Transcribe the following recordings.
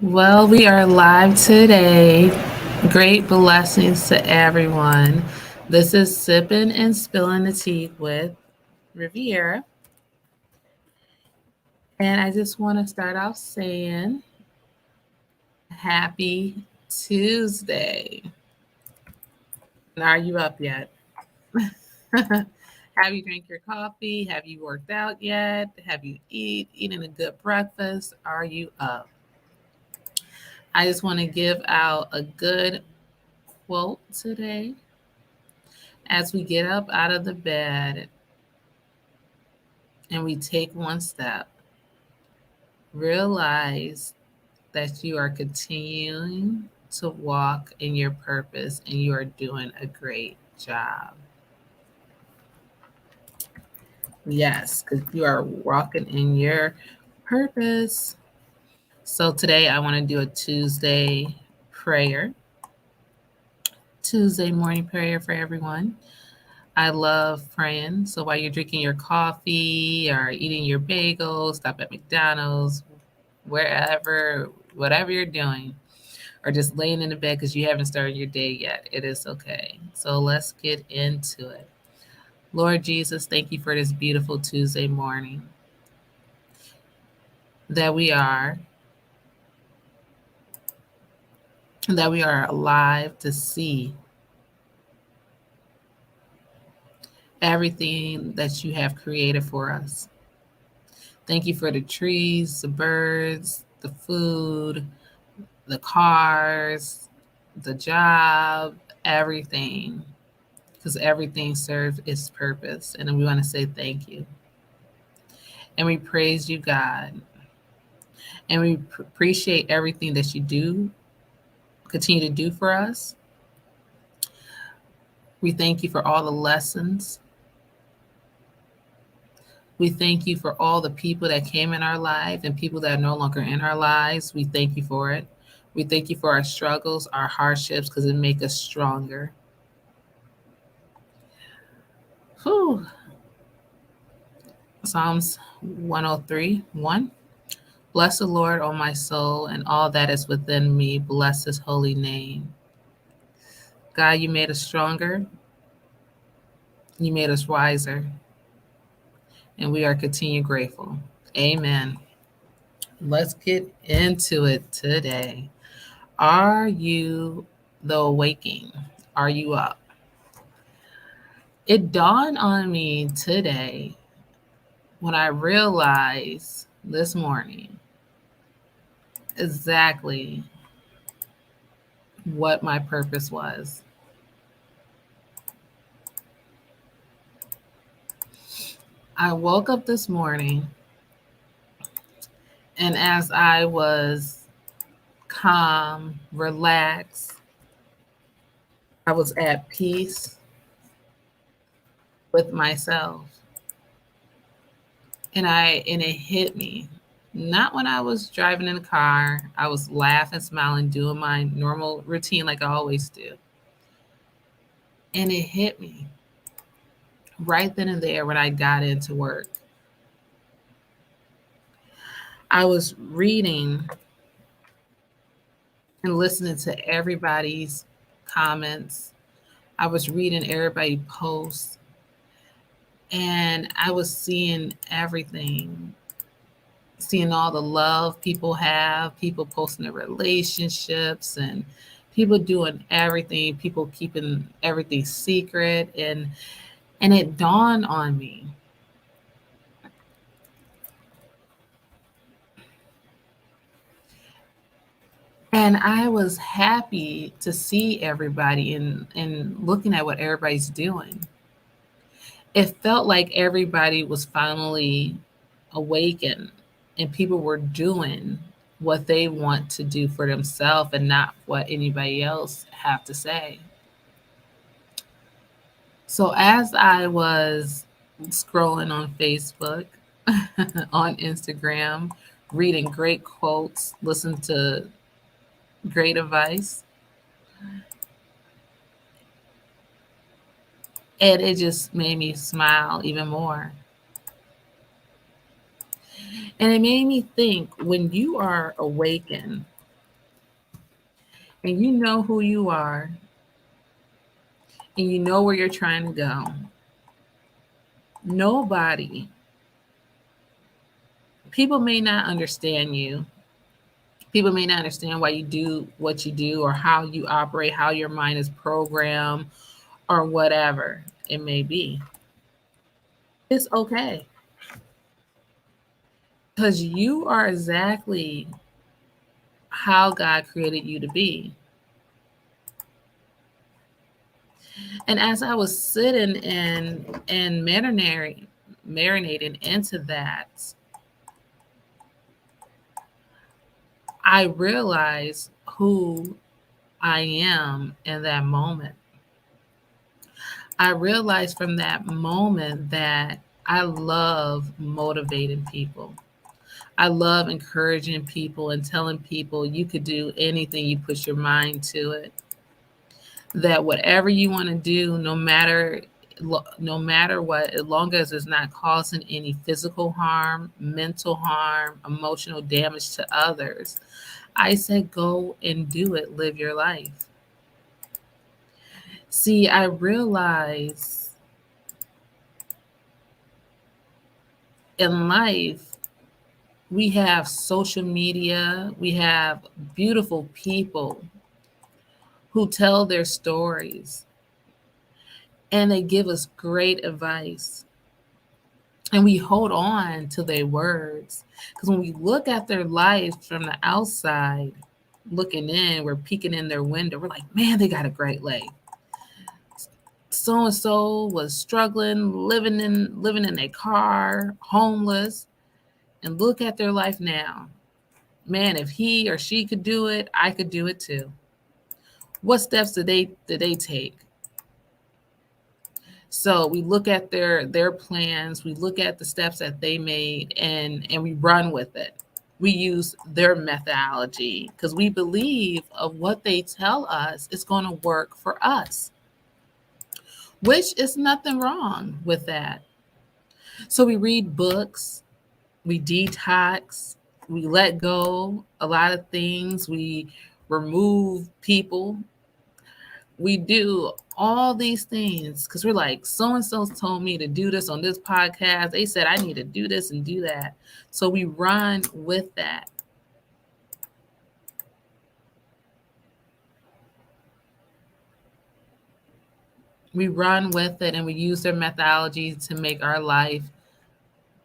Well, we are live today. Great blessings to everyone. This is Sipping and Spilling the Tea with Riviera. And I just want to start off saying happy Tuesday. And are you up yet? Have you drank your coffee? Have you worked out yet? Have you eaten a good breakfast? Are you up? I just want to give out a good quote today. As we get up out of the bed and we take one step, realize that you are continuing to walk in your purpose and you are doing a great job. Yes, because you are walking in your purpose. So today I want to do a prayer, Tuesday morning prayer for everyone. I love praying. So while you're drinking your coffee or eating your bagels, stop at McDonald's, wherever, whatever you're doing, or just laying in the bed because you haven't started your day yet, it is okay. So let's get into it. Lord Jesus, thank you for this beautiful Tuesday morning that we are that we are alive to see everything that you have created for us. Thank you for the trees, the birds, the food, the cars, the job, everything, because everything serves its purpose. And we want to say thank you. And we praise you, God. And we appreciate everything that you do, continue to do for us. We thank you for all the lessons. We thank you for all the people that came in our life and people that are no longer in our lives. We thank you for it. We thank you for our struggles, our hardships, because it make us stronger. Whew. Psalms 103:1. Bless the Lord, O my soul, and all that is within me. Bless his holy name. God, you made us stronger. You made us wiser. And we are continued grateful. Amen. Let's get into it today. Are you the awaking? Are you up? It dawned on me today when I realized this morning exactly what my purpose was. I woke up this morning, and as I was calm, relaxed, I was at peace with myself. And it hit me. Not when I was driving in the car. I was laughing, smiling, doing my normal routine like I always do. And it hit me right then and there when I got into work. I was reading and listening to everybody's comments. I was reading everybody posts, and I was seeing everything, seeing all the love people have, people posting their relationships and people doing everything, people keeping everything secret, and it dawned on me. And I was happy to see everybody and looking at what everybody's doing. It felt like everybody was finally awakened and people were doing what they want to do for themselves and not what anybody else have to say. So as I was scrolling on Facebook, on Instagram, reading great quotes, listen to great advice, and it just made me smile even more. And it made me think when you are awakened, and you know who you are and you know where you're trying to go, nobody, people may not understand you. People may not understand why you do what you do or how you operate, how your mind is programmed, or whatever it may be. It's okay because you are exactly how God created you to be. And as I was sitting and marinating into that, I realized who I am in that moment. I realized from that moment that I love motivating people. I love encouraging people and telling people you could do anything you put your mind to it. That whatever you want to do, no matter what, as long as it's not causing any physical harm, mental harm, emotional damage to others, I said go and do it, live your life. See, I realize in life we have social media, we have beautiful people who tell their stories and they give us great advice. And we hold on to their words. Because when we look at their lives from the outside, looking in, we're peeking in their window. We're like, man, they got a great life. So and so was struggling, living in a car, homeless, and look at their life now. Man, if he or she could do it, I could do it too. What steps did they take? So we look at their plans, we look at the steps that they made, and we run with it. We use their methodology because we believe of what they tell us is going to work for us, which is nothing wrong with that. So we read books, we detox, we let go a lot of things, we remove people, we do all these things because we're like, so and so told me to do this on this podcast. They said I need to do this and do that. So we run with that. We run with it and we use their methodology to make our life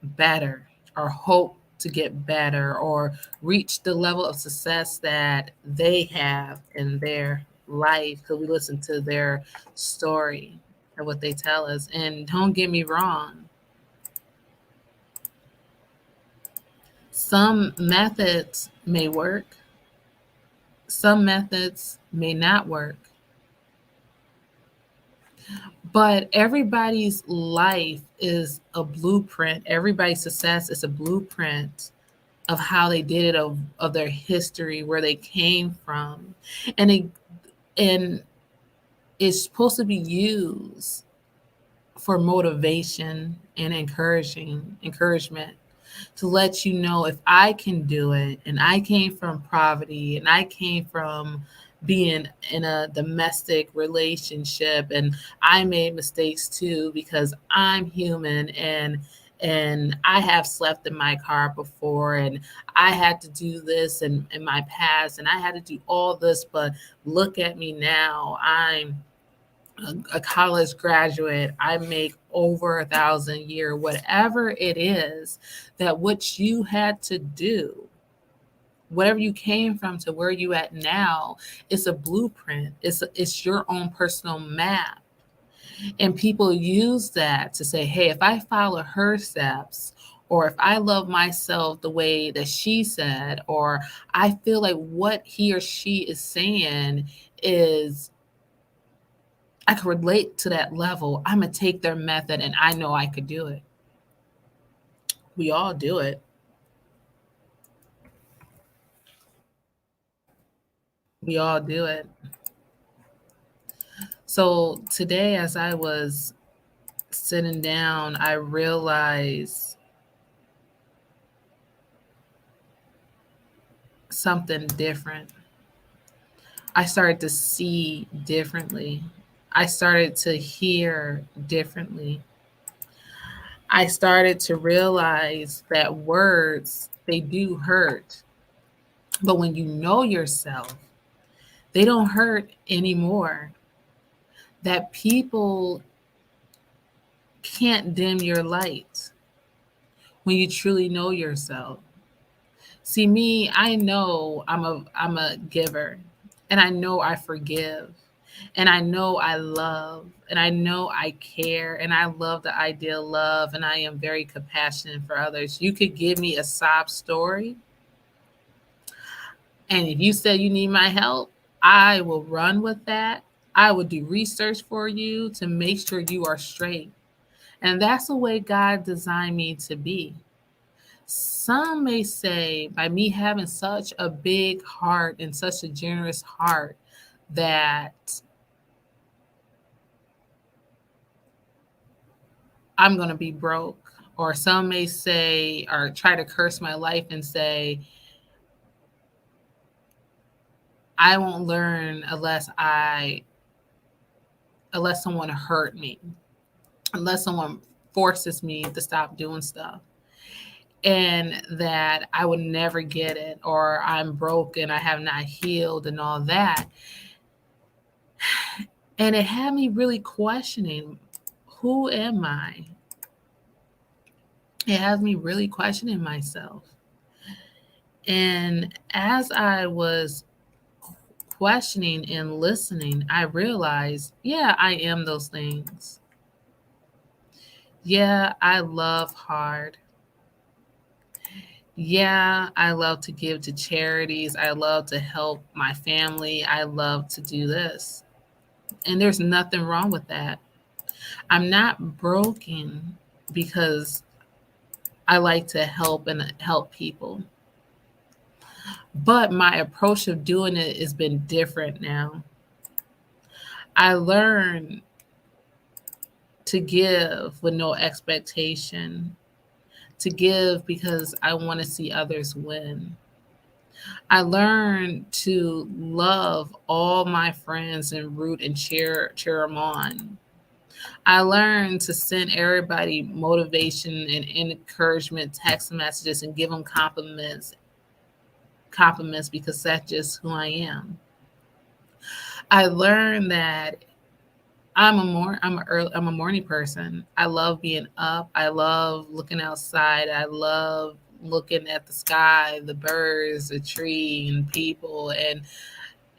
better or hope to get better or reach the level of success that they have in their life because we listen to their story and what they tell us. And don't get me wrong, some methods may work, some methods may not work, but everybody's life is a blueprint. Everybody's success is a blueprint of how they did it, of their history, where they came from. And and it's supposed to be used for motivation and encouragement to let you know if I can do it and I came from poverty and I came from being in a domestic relationship and I made mistakes too because I'm human and I have slept in my car before and I had to do this in my past and I had to do all this, but look at me now. I'm a college graduate, I make over 1,000 a year, whatever it is, that what you had to do, whatever you came from to where you at now, it's a blueprint. It's your own personal map. And people use that to say, hey, if I follow her steps, or if I love myself the way that she said, or I feel like what he or she is saying is I could relate to that level. I'm gonna take their method and I know I could do it. We all do it. We all do it. So today, as I was sitting down, I realized something different. I started to see differently. I started to hear differently. I started to realize that words, they do hurt. But when you know yourself, they don't hurt anymore. That people can't dim your light when you truly know yourself. See me, I know I'm a giver, and I know I forgive, and I know I love, and I know I care, and I love the idea of love, and I am very compassionate for others. You could give me a sob story, and if you say you need my help, I will run with that. I will do research for you to make sure you are straight. And that's the way God designed me to be. Some may say, by me having such a big heart and such a generous heart, that I'm going to be broke. Or some may say, or try to curse my life and say, I won't learn unless someone hurt me, unless someone forces me to stop doing stuff. And that I would never get it, or I'm broken, I have not healed, and all that. And it had me really questioning, who am I? It has me really questioning myself. And as I was questioning and listening, I realized, yeah, I am those things. Yeah, I love hard. Yeah, I love to give to charities. I love to help my family. I love to do this. And there's nothing wrong with that. I'm not broken because I like to help people. But my approach of doing it has been different now. I learned to give with no expectation, to give because I want to see others win. I learned to love all my friends and root and cheer them on. I learned to send everybody motivation and encouragement text messages and give them compliments because that's just who I am. I learned that I'm a morning person. I love being up. I love looking outside. I love looking at the sky, the birds, the tree, and people, and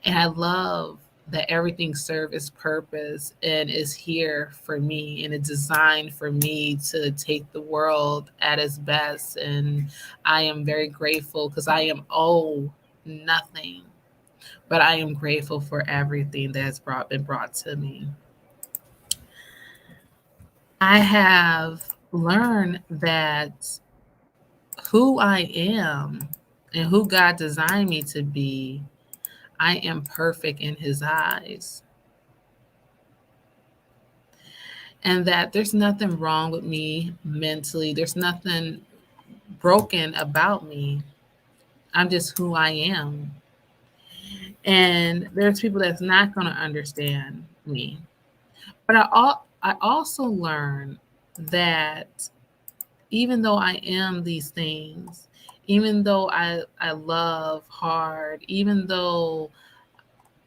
I love that everything serves its purpose and is here for me and it's designed for me to take the world at its best. And I am very grateful because I am nothing, but I am grateful for everything that has been brought to me. I have learned that who I am and who God designed me to be, I am perfect in His eyes. And that there's nothing wrong with me mentally, there's nothing broken about me. I'm just who I am. And there's people that's not going to understand me. But I also learned that even though I am these things, even though I love hard, even though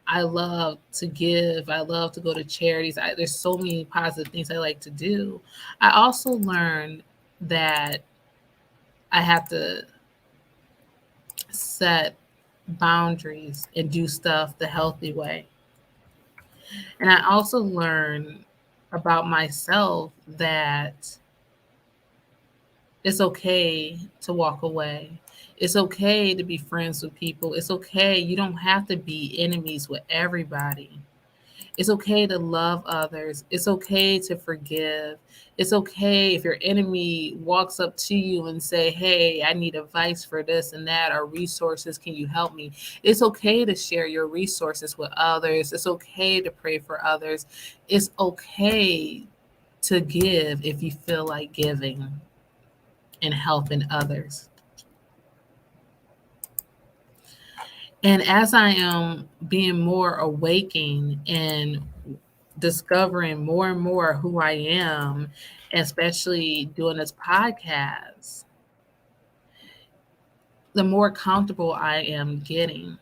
I love to give, I love to go to charities, there's so many positive things I like to do. I also learned that I have to set boundaries and do stuff the healthy way. And I also learned about myself that it's okay to walk away. It's okay to be friends with people. It's okay. You don't have to be enemies with everybody. It's okay to love others. It's okay to forgive. It's okay if your enemy walks up to you and say, "Hey, I need advice for this and that or resources. Can you help me?" It's okay to share your resources with others. It's okay to pray for others. It's okay to give if you feel like giving and helping others. And as I am being more awakened and discovering more and more who I am, especially doing this podcast, the more comfortable I am getting.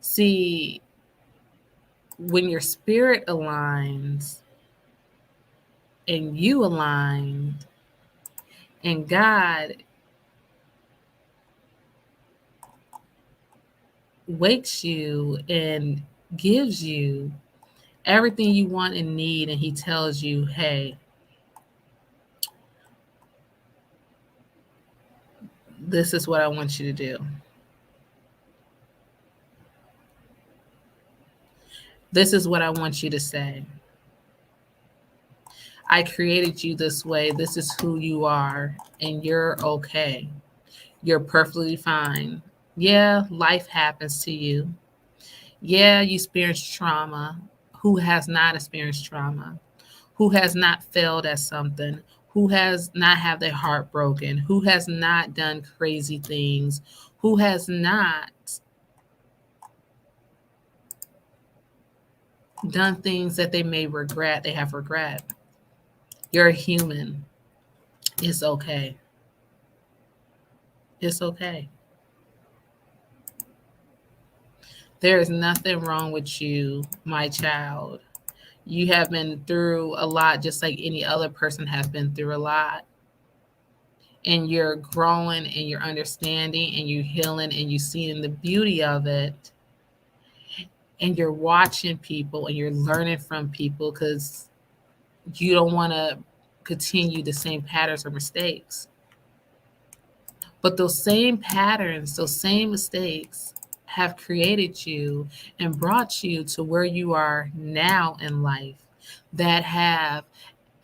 See, when your spirit aligns and you align and God wakes you and gives you everything you want and need, and He tells you, hey, this is what I want you to do. This is what I want you to say. I created you this way. This is who you are, and you're okay. You're perfectly fine. Yeah, life happens to you. Yeah, you experience trauma. Who has not experienced trauma? Who has not failed at something? Who has not had their heart broken? Who has not done crazy things? Who has not done things that they may regret? They have regret. You're a human. It's okay. It's okay. There is nothing wrong with you, my child. You have been through a lot just like any other person has been through a lot. And you're growing and you're understanding and you're healing and you're seeing the beauty of it. And you're watching people and you're learning from people because you don't want to continue the same patterns or mistakes. But those same patterns, those same mistakes have created you and brought you to where you are now in life, that have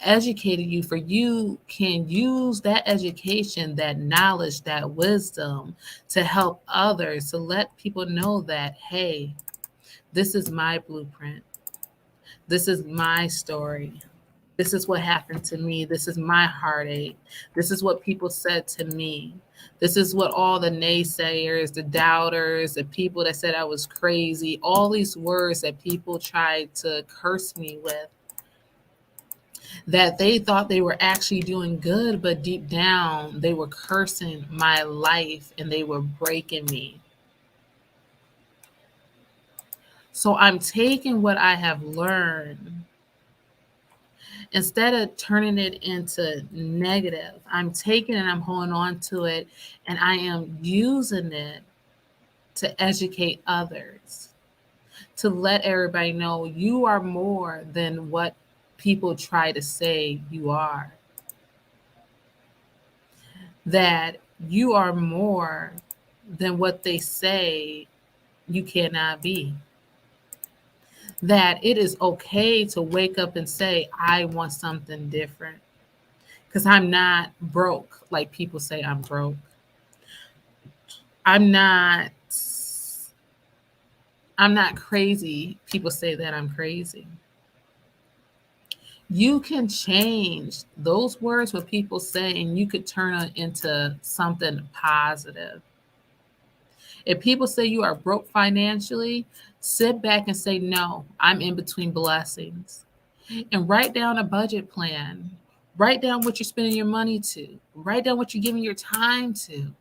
educated you for you can use that education, that knowledge, that wisdom to help others, to let people know that, hey, this is my blueprint. This is my story. This is what happened to me. This is my heartache. This is what people said to me. This is what all the naysayers, the doubters, the people that said I was crazy, all these words that people tried to curse me with, that they thought they were actually doing good, but deep down they were cursing my life and they were breaking me. So I'm taking what I have learned, instead of turning it into negative, I'm taking it, I'm holding on to it, and I am using it to educate others, to let everybody know you are more than what people try to say you are, that you are more than what they say you cannot be. That it is okay to wake up and say, I want something different. Because I'm not broke like people say I'm broke. I'm not I'm not crazy. People say that I'm crazy. You can change those words what people say and you could turn it into something positive. If people say you are broke financially, sit back and say, no, I'm in between blessings. And write down a budget plan. Write down what you're spending your money to. Write down what you're giving your time to.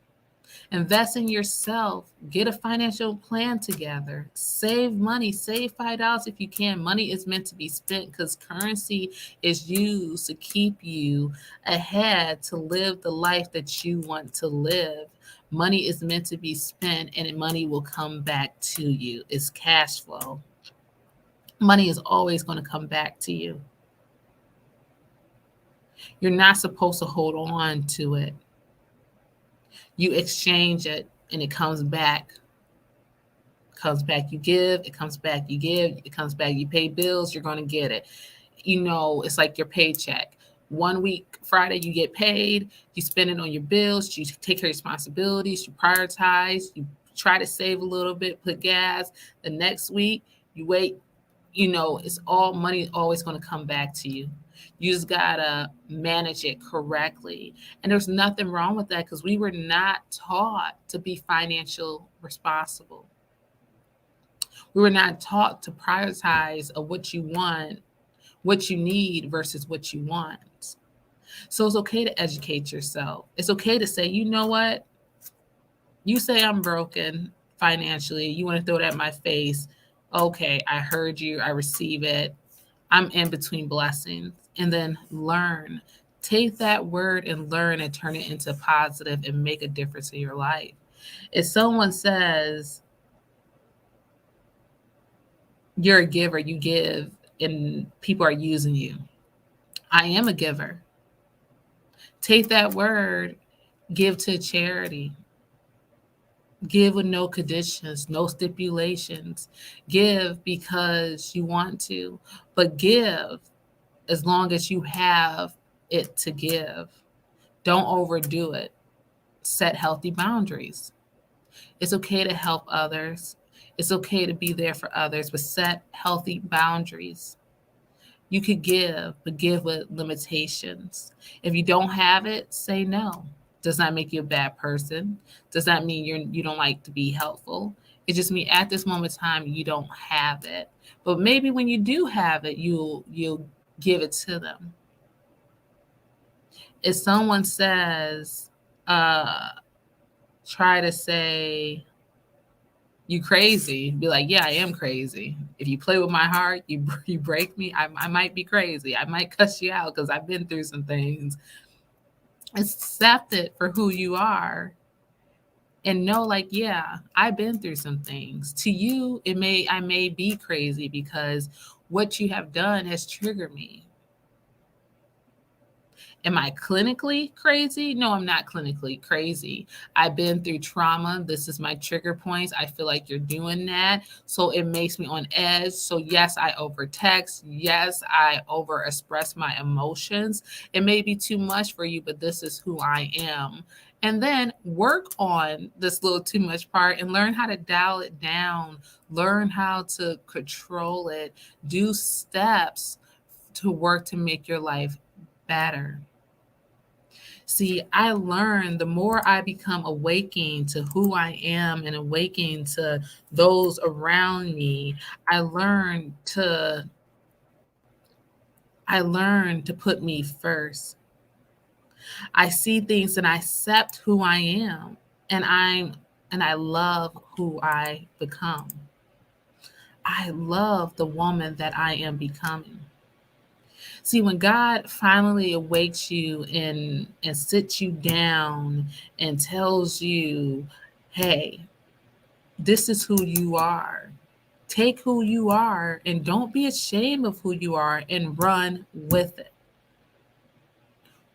Invest in yourself. Get a financial plan together. Save money. Save $5 if you can. Money is meant to be spent because currency is used to keep you ahead to live the life that you want to live. Money is meant to be spent and money will come back to you. It's cash flow. Money is always going to come back to you. You're not supposed to hold on to it. You exchange it and it comes back. Comes back, you give, it comes back, you give, it comes back, you pay bills, you're going to get it. You know, it's like your paycheck. One week, Friday, you get paid, you spend it on your bills, you take your responsibilities, you prioritize, you try to save a little bit, put gas. The next week, you wait, you know, it's all money always going to come back to you. You just gotta manage it correctly. And there's nothing wrong with that because we were not taught to be financial responsible. We were not taught to prioritize of what you want, what you need versus what you want. So it's okay to educate yourself. It's okay to say, you know what? You say I'm broken financially. You want to throw it at my face. Okay, I heard you. I receive it. I'm in between blessings. And then learn. Take that word and learn and turn it into positive and make a difference in your life. If someone says you're a giver, you give, and people are using you, I am a giver. Take that word, give to charity. Give with no conditions, no stipulations. Give because you want to, but give as long as you have it to give. Don't overdo it. Set healthy boundaries. It's okay to help others. It's okay to be there for others, but set healthy boundaries. You could give, but give with limitations. If you don't have it, say no. Does not make you a bad person. Does not mean you don't like to be helpful. It just means at this moment in time you don't have it. But maybe when you do have it, you'll give it to them. If someone says, try to say you crazy, be like, yeah, I am crazy. If you play with my heart, you break me. I might be crazy. I might cuss you out because I've been through some things. Accept it for who you are and know, like, yeah, I've been through some things. To you, I may be crazy because what you have done has triggered me. Am I clinically crazy? No, I'm not clinically crazy. I've been through trauma. This is my trigger points. I feel like you're doing that. So it makes me on edge. So, yes, I over text. Yes, I over express my emotions. It may be too much for you, but this is who I am. And then work on this little too much part and learn how to dial it down, learn how to control it, do steps to work to make your life better. See, I learned the more I become awakening to who I am and awakening to those around me, I learned to I learned to put me first. I see things and I accept who I am and I love who I become. I love the woman that I am becoming. See, when God finally awakes you and sits you down and tells you, hey, this is who you are. Take who you are and don't be ashamed of who you are and run with it.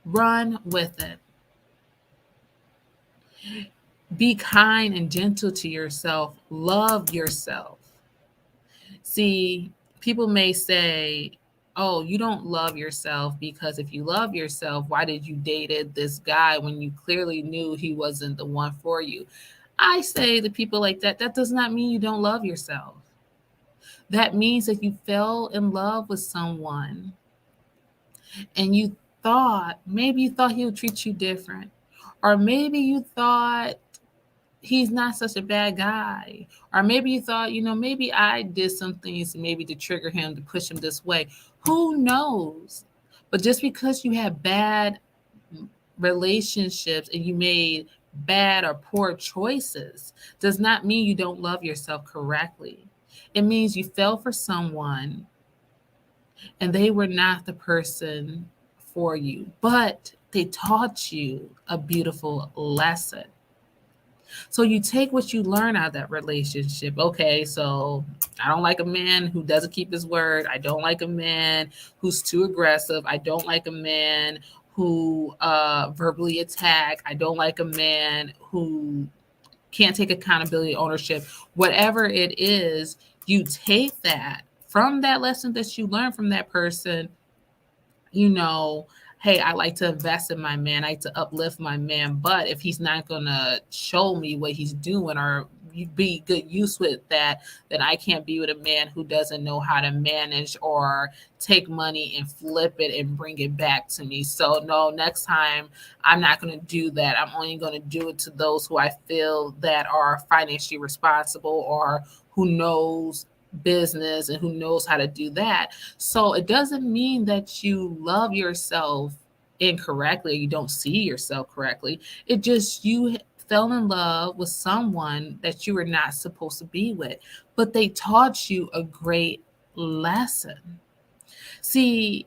Run with it. Be kind and gentle to yourself. Love yourself. See, people may say, oh, you don't love yourself because if you love yourself, why did you dated this guy when you clearly knew he wasn't the one for you? I say to people like that, that does not mean you don't love yourself. That means that you fell in love with someone and maybe you thought he would treat you different. Or maybe you thought he's not such a bad guy. Or maybe you thought, maybe I did some things maybe to trigger him, to push him this way. Who knows? But just because you have bad relationships and you made bad or poor choices does not mean you don't love yourself correctly. It means you fell for someone and they were not the person for you, but they taught you a beautiful lesson. So you take what you learn out of that relationship. Okay, so I don't like a man who doesn't keep his word. I don't like a man who's too aggressive. I don't like a man who verbally attack. I don't like a man who can't take accountability, ownership. Whatever it is, you take that from that lesson that you learned from that person, hey, I like to invest in my man. I like to uplift my man. But if he's not going to show me what he's doing or be good use with that, then I can't be with a man who doesn't know how to manage or take money and flip it and bring it back to me. So no, next time I'm not going to do that. I'm only going to do it to those who I feel that are financially responsible or who knows business and who knows how to do that. So it doesn't mean that you love yourself incorrectly, you don't see yourself correctly. It just you fell in love with someone that you were not supposed to be with, but they taught you a great lesson. See,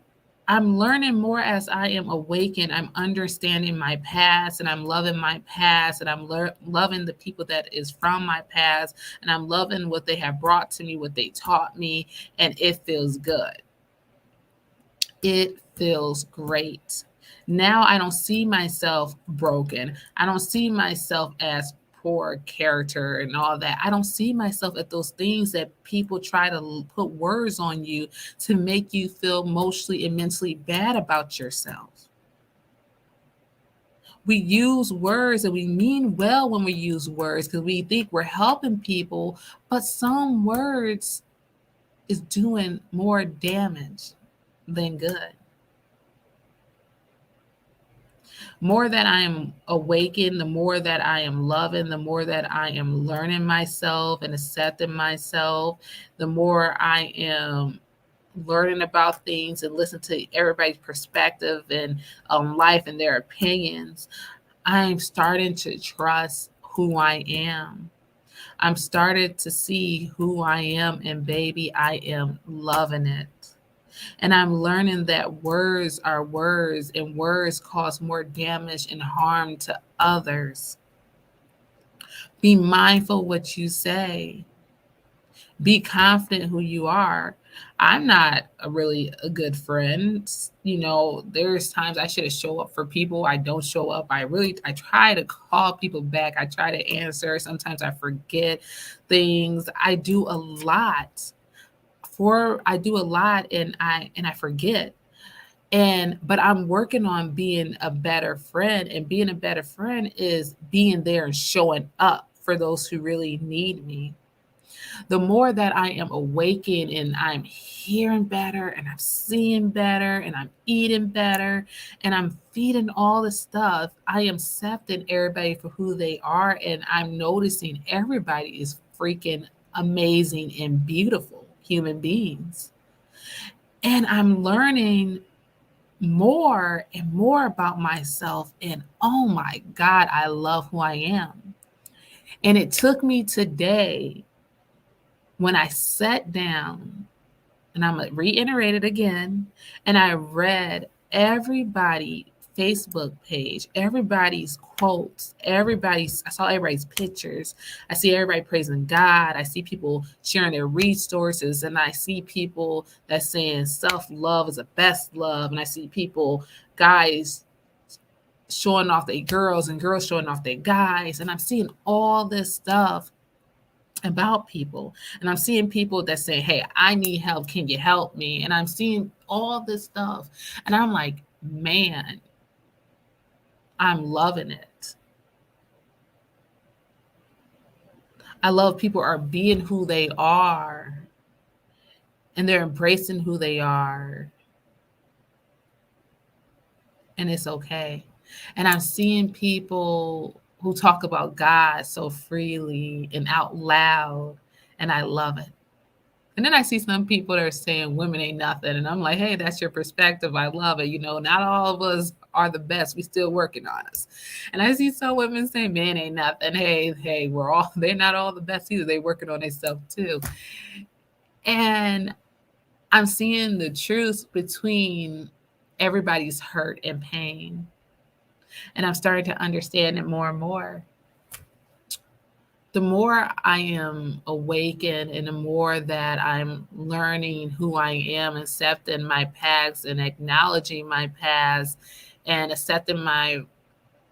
I'm learning more as I am awakened. I'm understanding my past and I'm loving my past and I'm loving the people that is from my past and I'm loving what they have brought to me, what they taught me, and it feels good. It feels great. Now I don't see myself broken. I don't see myself as poor character and all that. I don't see myself at those things that people try to put words on you to make you feel emotionally and mentally bad about yourself. We use words and we mean well when we use words because we think we're helping people, but some words is doing more damage than good. More that I am awakened, the more that I am loving, the more that I am learning myself and accepting myself, the more I am learning about things and listen to everybody's perspective and life and their opinions, I'm starting to trust who I am. I'm starting to see who I am, and baby, I am loving it. And I'm learning that words are words, and words cause more damage and harm to others. Be mindful what you say. Be confident who you are. I'm not really a good friend. You know, there's times I should have show up for people. I don't show up. I try to call people back. I try to answer. Sometimes I forget things. I do a lot and I forget. And but I'm working on being a better friend, and being a better friend is being there and showing up for those who really need me. The more that I am awakened and I'm hearing better and I'm seeing better and I'm eating better and I'm feeding all the stuff, I am accepting everybody for who they are, and I'm noticing everybody is freaking amazing and beautiful human beings. And I'm learning more and more about myself. And oh my God, I love who I am. And it took me today when I sat down, and I'm going to reiterate it again, and I read everybody Facebook page, everybody's quotes, I saw everybody's pictures. I see everybody praising God. I see people sharing their resources, and I see people that saying self-love is the best love. And I see people, guys showing off their girls and girls showing off their guys. And I'm seeing all this stuff about people. And I'm seeing people that say, hey, I need help. Can you help me? And I'm seeing all this stuff. And I'm like, man, I'm loving it. I love people are being who they are and they're embracing who they are. And it's okay. And I'm seeing people who talk about God so freely and out loud, and I love it. And then I see some people that are saying women ain't nothing. And I'm like, hey, that's your perspective. I love it. You know, not all of us are the best. We still working on us. And I see some women saying men ain't nothing. Hey, they're not all the best either. They working on themselves too. And I'm seeing the truth between everybody's hurt and pain. And I'm starting to understand it more and more. The more I am awakened and the more that I'm learning who I am, accepting my past and acknowledging my past and accepting my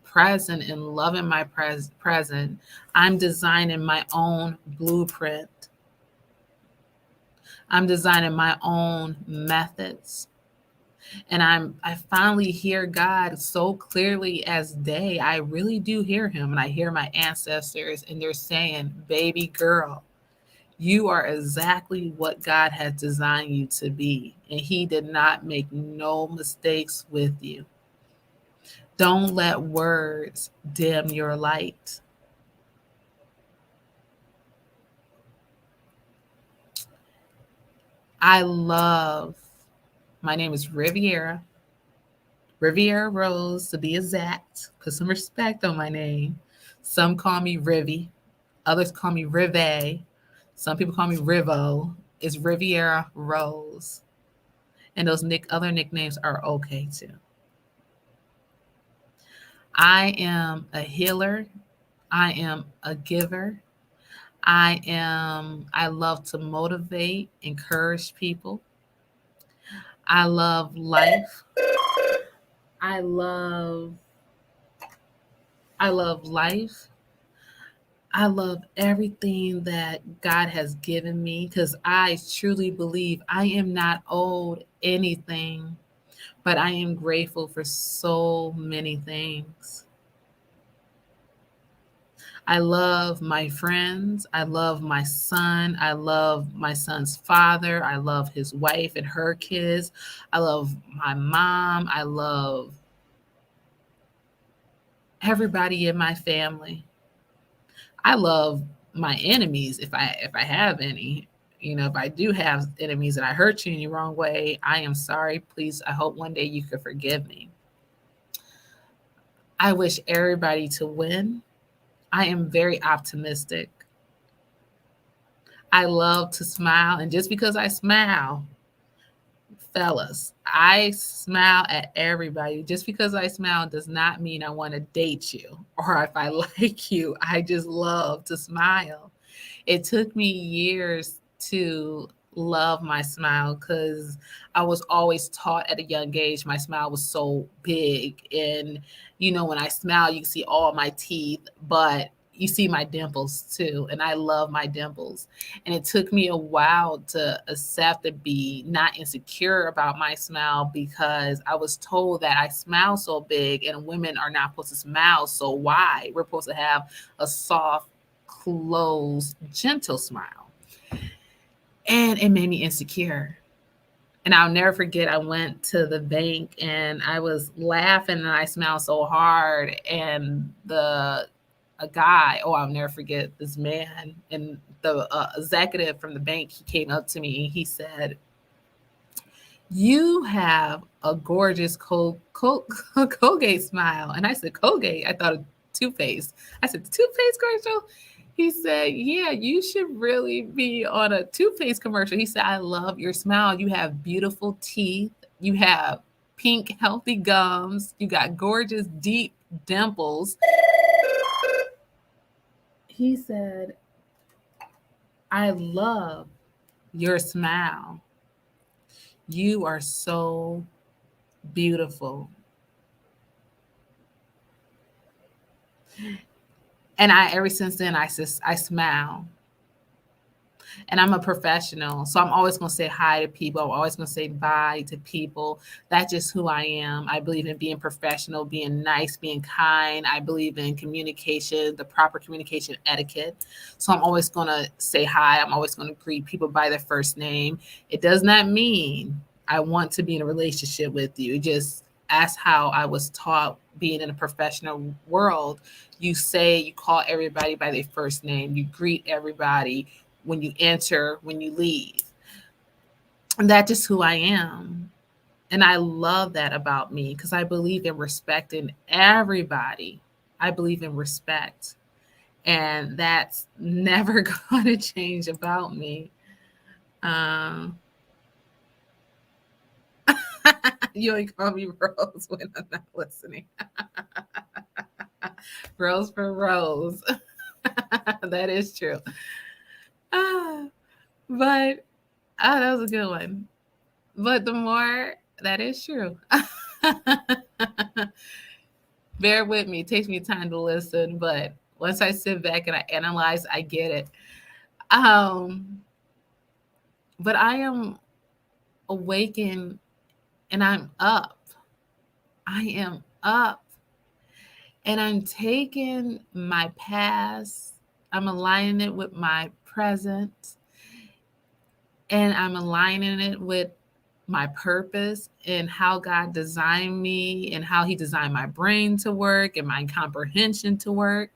present and loving my present, I'm designing my own blueprint. I'm designing my own methods. And I finally hear God so clearly as day. I really do hear him, and I hear my ancestors, and they're saying, baby girl, you are exactly what God has designed you to be, and he did not make no mistakes with you. Don't let words dim your light. I love, my name is Riviera Rose to be exact. Put some respect on my name. Some call me Rivy, others call me Rive, some people call me Rivo. It's Riviera Rose. And those other nicknames are okay too. I am a healer. I am a giver. I love to motivate, encourage people. I love life. I love I love life. I love everything that God has given me because I truly believe I am not owed anything, but I am grateful for so many things. I love my friends. I love my son. I love my son's father. I love his wife and her kids. I love my mom. I love everybody in my family. I love my enemies if I have any. You know, if I do have enemies and I hurt you in the wrong way, I am sorry. Please, I hope one day you could forgive me. I wish everybody to win. I am very optimistic. I love to smile, and just because I smile, fellas, I smile at everybody. Just because I smile does not mean I want to date you or if I like you. I just love to smile. It took me years to love my smile because I was always taught at a young age my smile was so big. And, you know, when I smile, you can see all my teeth, but you see my dimples too. And I love my dimples. And it took me a while to accept and be not insecure about my smile because I was told that I smile so big and women are not supposed to smile so wide. We're supposed to have a soft, closed, gentle smile. And it made me insecure. And I'll never forget, I went to the bank and I was laughing and I smiled so hard. And a guy, oh, I'll never forget this man and the executive from the bank, he came up to me and he said, you have a gorgeous Colgate smile. And I said, Colgate? I thought of toothpaste. I said, toothpaste commercial? He said, yeah, you should really be on a toothpaste commercial. He said, I love your smile. You have beautiful teeth. You have pink, healthy gums. You got gorgeous, deep dimples. He said, I love your smile. You are so beautiful. And ever since then, I smile. And I'm a professional. So I'm always going to say hi to people. I'm always going to say bye to people. That's just who I am. I believe in being professional, being nice, being kind. I believe in communication, the proper communication etiquette. So I'm always going to say hi. I'm always going to greet people by their first name. It does not mean I want to be in a relationship with you. It just, that's how I was taught being in a professional world. You call everybody by their first name. You greet everybody when you enter, when you leave. And that's just who I am. And I love that about me because I believe in respecting everybody. I believe in respect. And that's never going to change about me. Um, you only call me Rose when I'm not listening. Rose for Rose. That is true. Ah, but that was a good one. But the more that is true. Bear with me. It takes me time to listen, but once I sit back and I analyze, I get it. Um, but I am awakened and I'm up. I am up. And I'm taking my past, I'm aligning it with my present, and I'm aligning it with my purpose and how God designed me and how He designed my brain to work and my comprehension to work.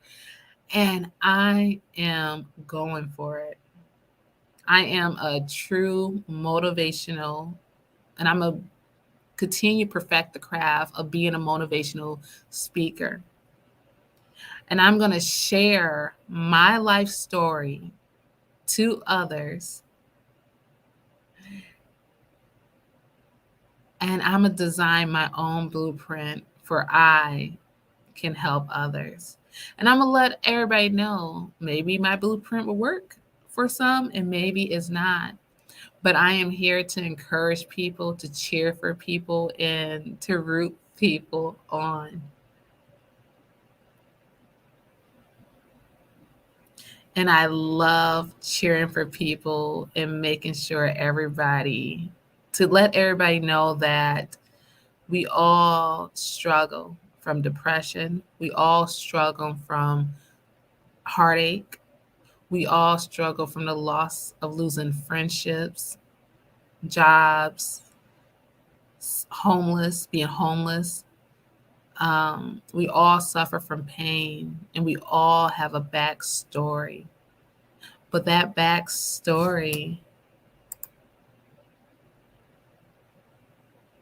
And I am going for it. I am a true motivational, and I'm a continue to perfect the craft of being a motivational speaker. And I'm going to share my life story to others. And I'm going to design my own blueprint for I can help others. And I'm going to let everybody know maybe my blueprint will work for some and maybe it's not. But I am here to encourage people, to cheer for people, and to root people on. And I love cheering for people and making sure everybody, to let everybody know that we all struggle from depression. We all struggle from heartache. We all struggle from the loss of losing friendships, jobs, being homeless. We all suffer from pain and we all have a backstory. But that backstory,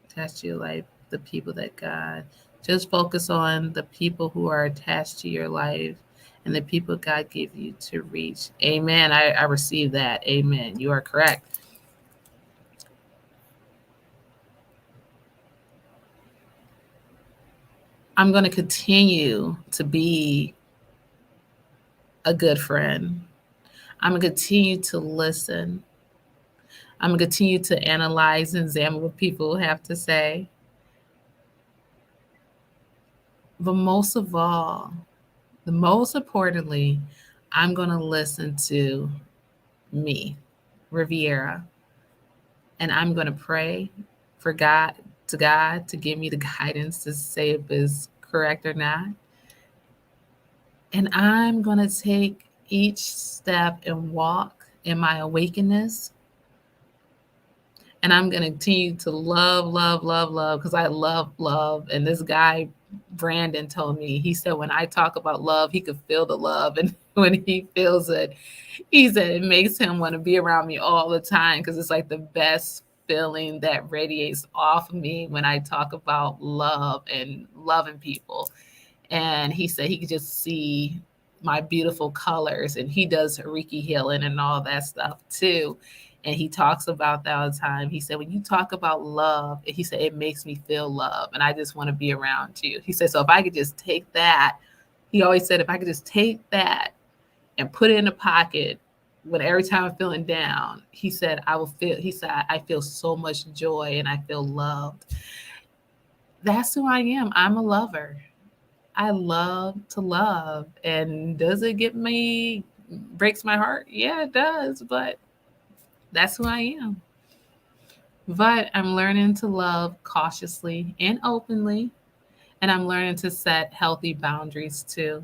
attached to your life, the people that God, just focus on the people who are attached to your life and the people God gave you to reach. Amen. I receive that. Amen. You are correct. I'm going to continue to be a good friend. I'm going to continue to listen. I'm going to continue to analyze and examine what people have to say. But most of all, the most importantly, I'm going to listen to me, Riviera, and I'm going to pray for God to give me the guidance to say if it's correct or not. And I'm going to take each step and walk in my awakeness. And I'm going to continue to love, love, love, love, because I love love. And this guy, Brandon, told me, he said, when I talk about love, he could feel the love. And when he feels it, he said it makes him want to be around me all the time because it's like the best feeling that radiates off of me when I talk about love and loving people. And he said he could just see my beautiful colors, and he does Reiki healing and all that stuff too. And he talks about that all the time. He said, when you talk about love, he said, it makes me feel love. And I just want to be around you. He said, so if I could just take that, he always said, if I could just take that and put it in a pocket when every time I'm feeling down, he said, he said, I feel so much joy and I feel loved. That's who I am. I'm a lover. I love to love. And does it breaks my heart? Yeah, it does. But that's who I am. But I'm learning to love cautiously and openly. And I'm learning to set healthy boundaries too.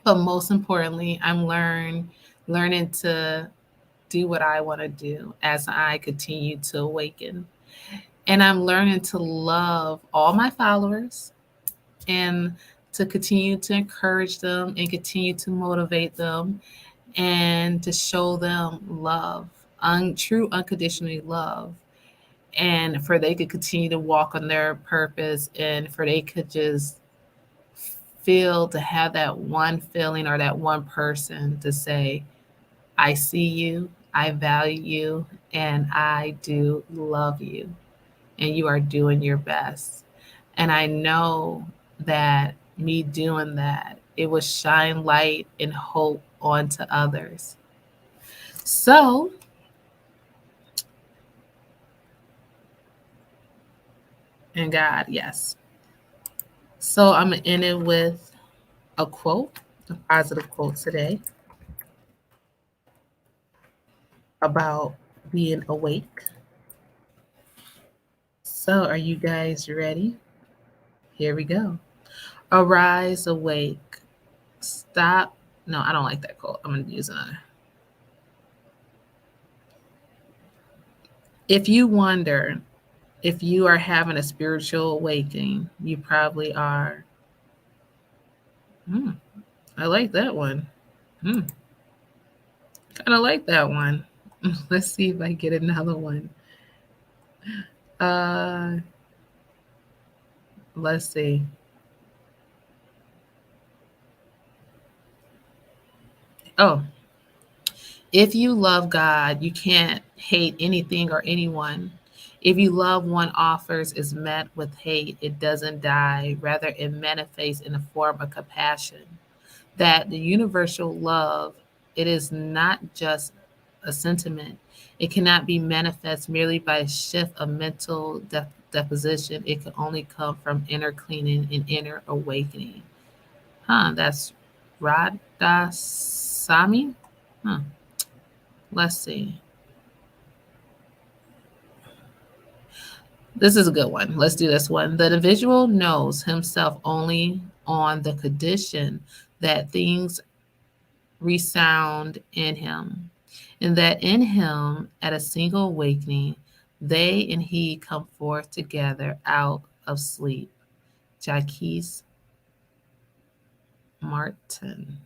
But most importantly, I'm learning to do what I want to do as I continue to awaken. And I'm learning to love all my followers and to continue to encourage them and continue to motivate them and to show them love, true unconditional love. And for they could continue to walk on their purpose and for they could just feel to have that one feeling or that one person to say, I see you, I value you, and I do love you, and you are doing your best. And I know that me doing that, it will shine light and hope onto others. So, and God, yes. So I'm going to end it with a quote, a positive quote today about being awake. So, are you guys ready? Here we go. Arise, awake. Stop. No, I don't like that quote. I'm going to use another. If you wonder if you are having a spiritual awakening, you probably are. I like that one. Kind of like that one. Let's see if I get another one. Uh, let's see. Oh, if you love God, you can't hate anything or anyone. If you love one offers is met with hate, it doesn't die. Rather, it manifests in a form of compassion. That the universal love, it is not just a sentiment. It cannot be manifest merely by a shift of mental deposition. It can only come from inner cleaning and inner awakening. That's Radhasamy. Huh. Let's see. This is a good one. Let's do this one. The individual knows himself only on the condition that things resound in him, and that in him, at a single awakening, they and he come forth together out of sleep. Jacques Martin.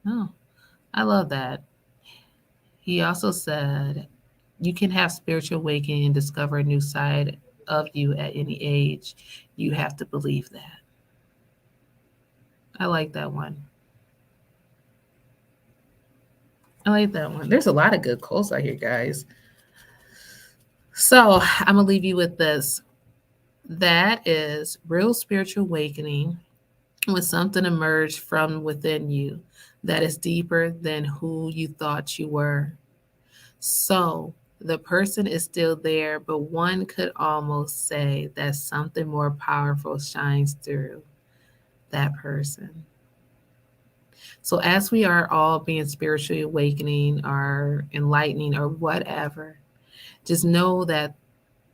Oh, I love that. He also said, you can have spiritual awakening and discover a new side of you at any age. You have to believe that. I like that one. I like that one. There's a lot of good quotes out here, guys. So I'm going to leave you with this. That is real spiritual awakening when something emerged from within you that is deeper than who you thought you were. So the person is still there, but one could almost say that something more powerful shines through that person. So as we are all being spiritually awakening or enlightening or whatever, just know that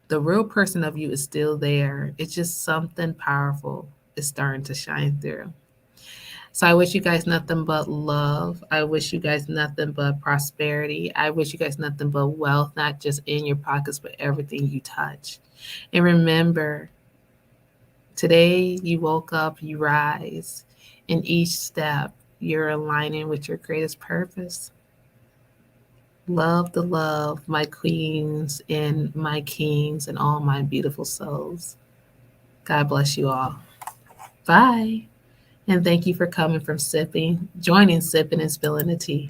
the real person of you is still there. It's just something powerful is starting to shine through. So I wish you guys nothing but love. I wish you guys nothing but prosperity. I wish you guys nothing but wealth, not just in your pockets, but everything you touch. And remember, today you woke up, you rise. In each step, you're aligning with your greatest purpose. Love the love, my queens and my kings and all my beautiful souls. God bless you all. Bye. And thank you for coming from joining Sipping and Spilling the Tea.